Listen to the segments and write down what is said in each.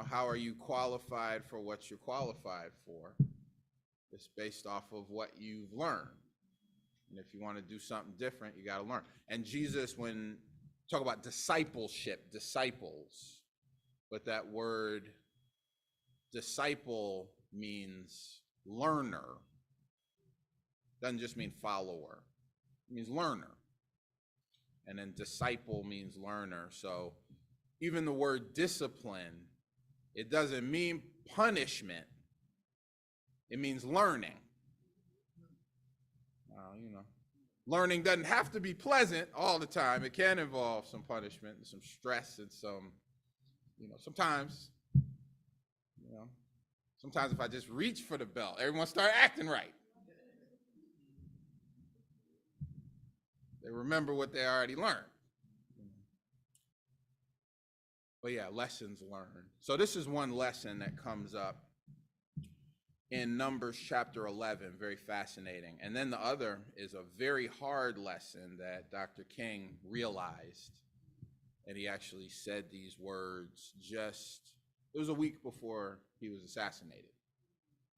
How are you qualified for what you're qualified for? It's based off of what you've learned. And if you want to do something different, you got to learn. And Jesus, when talk about discipleship, disciples, but that word disciple means learner. Doesn't just mean follower. It means learner. And then disciple means learner. So even the word discipline, it doesn't mean punishment. It means learning. Learning doesn't have to be pleasant all the time. It can involve some punishment and some stress and some, sometimes if I just reach for the belt, everyone start acting right. They remember what they already learned. But yeah, lessons learned. So this is one lesson that comes up in Numbers chapter 11, very fascinating. And then the other is a very hard lesson that Dr. King realized. And he actually said these words it was a week before he was assassinated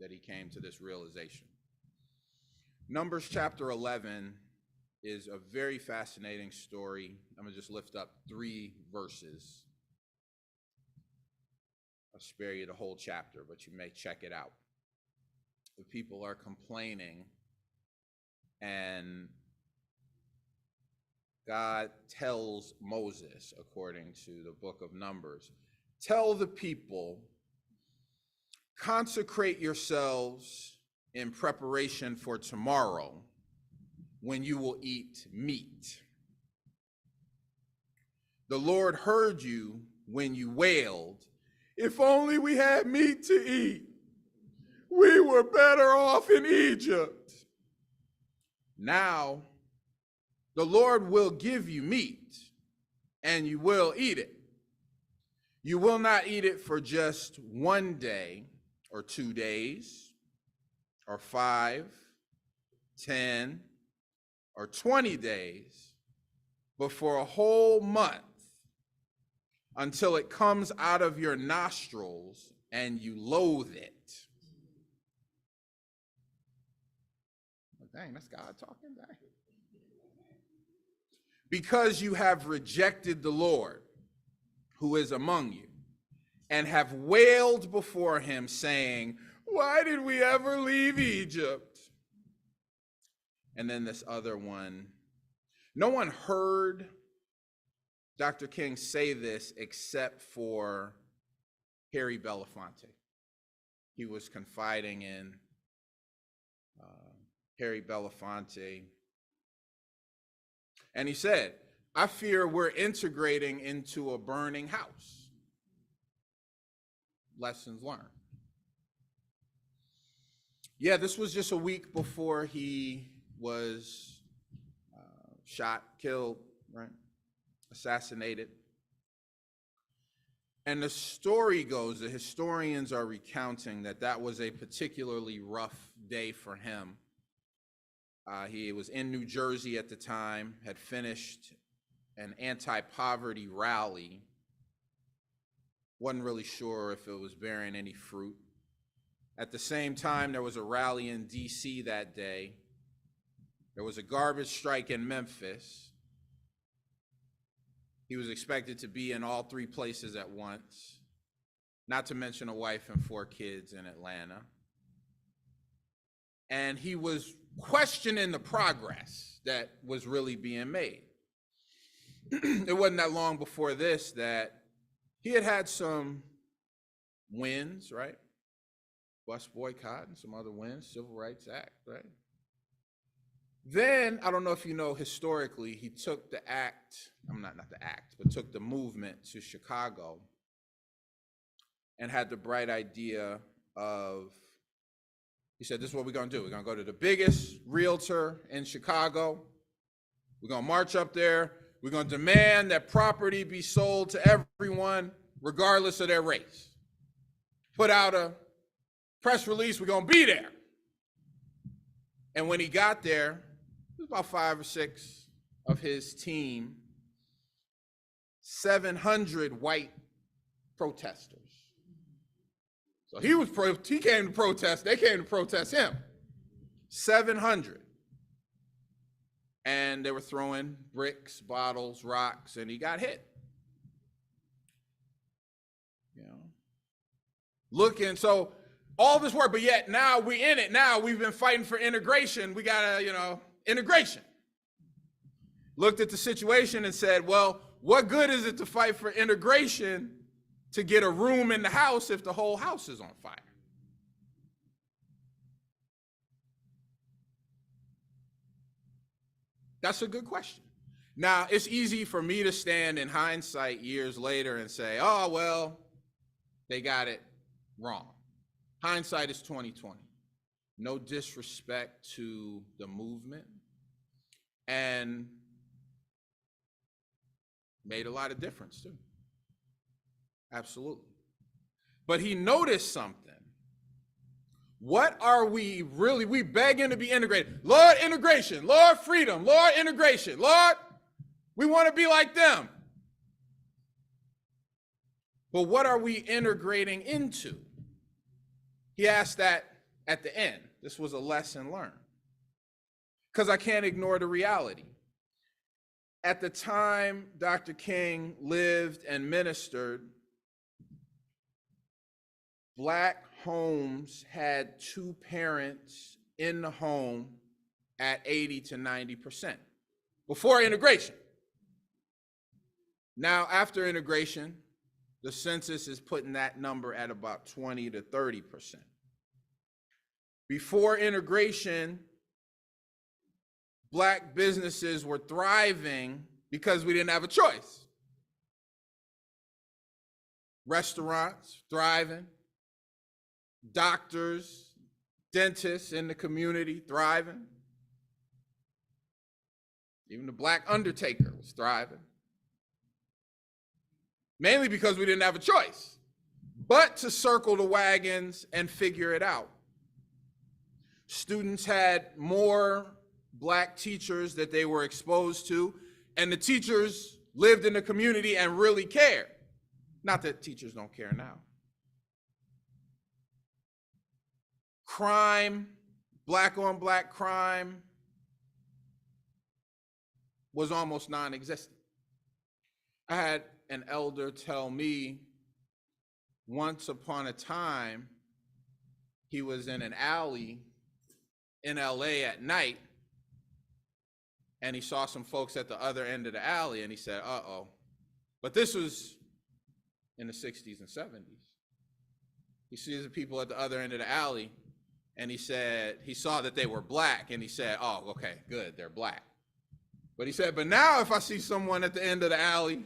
that he came to this realization. Numbers chapter 11 is a very fascinating story. I'm going to just lift up 3 verses. I'll spare you the whole chapter, but you may check it out. The people are complaining, and God tells Moses, according to the book of Numbers, tell the people, consecrate yourselves in preparation for tomorrow when you will eat meat. The Lord heard you when you wailed, if only we had meat to eat. We were better off in Egypt. Now, the Lord will give you meat, and you will eat it. You will not eat it for just 1 day, or 2 days, or 5, 10, or 20 days, but for a whole month, until it comes out of your nostrils and you loathe it. Dang, that's God talking. Dang. Because you have rejected the Lord who is among you, and have wailed before him, saying, why did we ever leave Egypt? And then this other one, no one heard Dr. King say this except for Harry Belafonte. He was confiding in Harry Belafonte. And he said, I fear we're integrating into a burning house. Lessons learned. Yeah, this was just a week before he was shot, killed, right? Assassinated. And the story goes, the historians are recounting that was a particularly rough day for him. He was in New Jersey at the time, had finished an anti-poverty rally. Wasn't really sure if it was bearing any fruit. At the same time, there was a rally in DC that day. There was a garbage strike in Memphis. He was expected to be in all 3 places at once, not to mention a wife and 4 kids in Atlanta. And he was questioning the progress that was really being made. It wasn't that long before this that he had some wins, right? Bus boycott and some other wins, Civil Rights Act, right? Then, I don't know if you know, historically, he took the took the movement to Chicago and had the bright idea of, he said, this is what we're gonna do. We're gonna go to the biggest realtor in Chicago. We're gonna march up there. We're gonna demand that property be sold to everyone, regardless of their race. Put out a press release, we're gonna be there. And when he got there, there was about 5 or 6 of his team, 700 white protesters. So he came to protest. They came to protest him. 700. And they were throwing bricks, bottles, rocks, and he got hit. You know, looking, so all this work, but yet now we in it. Now we've been fighting for integration. We gotta, integration. Looked at the situation and said, well, what good is it to fight for integration to get a room in the house if the whole house is on fire? That's a good question. Now, it's easy for me to stand in hindsight years later and say, oh, well, they got it wrong. Hindsight is 20/20. No disrespect to the movement, and made a lot of difference too. Absolutely. But he noticed something. What are we really? We begging to be integrated. Lord, integration. Lord, freedom. Lord, integration. Lord, we want to be like them. But what are we integrating into? He asked that at the end. This was a lesson learned. Because I can't ignore the reality. At the time Dr. King lived and ministered, Black homes had two parents in the home at 80 to 90% before integration. Now, after integration, the census is putting that number at about 20 to 30%. Before integration, Black businesses were thriving because we didn't have a choice. Restaurants thriving, doctors, dentists in the community thriving. Even the Black undertaker was thriving. Mainly because we didn't have a choice, but to circle the wagons and figure it out. Students had more Black teachers that they were exposed to, and the teachers lived in the community and really cared. Not that teachers don't care now. Crime, Black on Black crime, was almost non-existent. I had an elder tell me once upon a time he was in an alley in LA at night, and he saw some folks at the other end of the alley, and he said, uh-oh. But this was in the 60s and 70s. He sees the people at the other end of the alley, and he said, he saw that they were Black, and he said, oh, okay, good, they're Black. But he said, but now if I see someone at the end of the alley,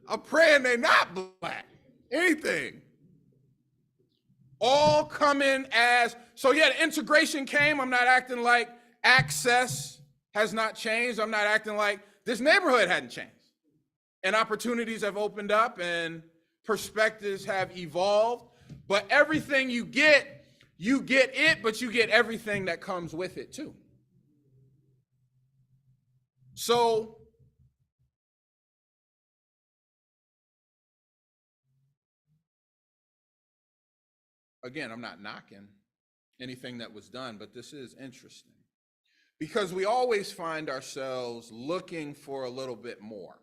I'm praying they're not Black, anything. All coming as, so yeah, the integration came. I'm not acting like access has not changed. I'm not acting like this neighborhood hadn't changed. And opportunities have opened up and perspectives have evolved. But everything you get it, but you get everything that comes with it too. So, again, I'm not knocking anything that was done, but this is interesting because we always find ourselves looking for a little bit more.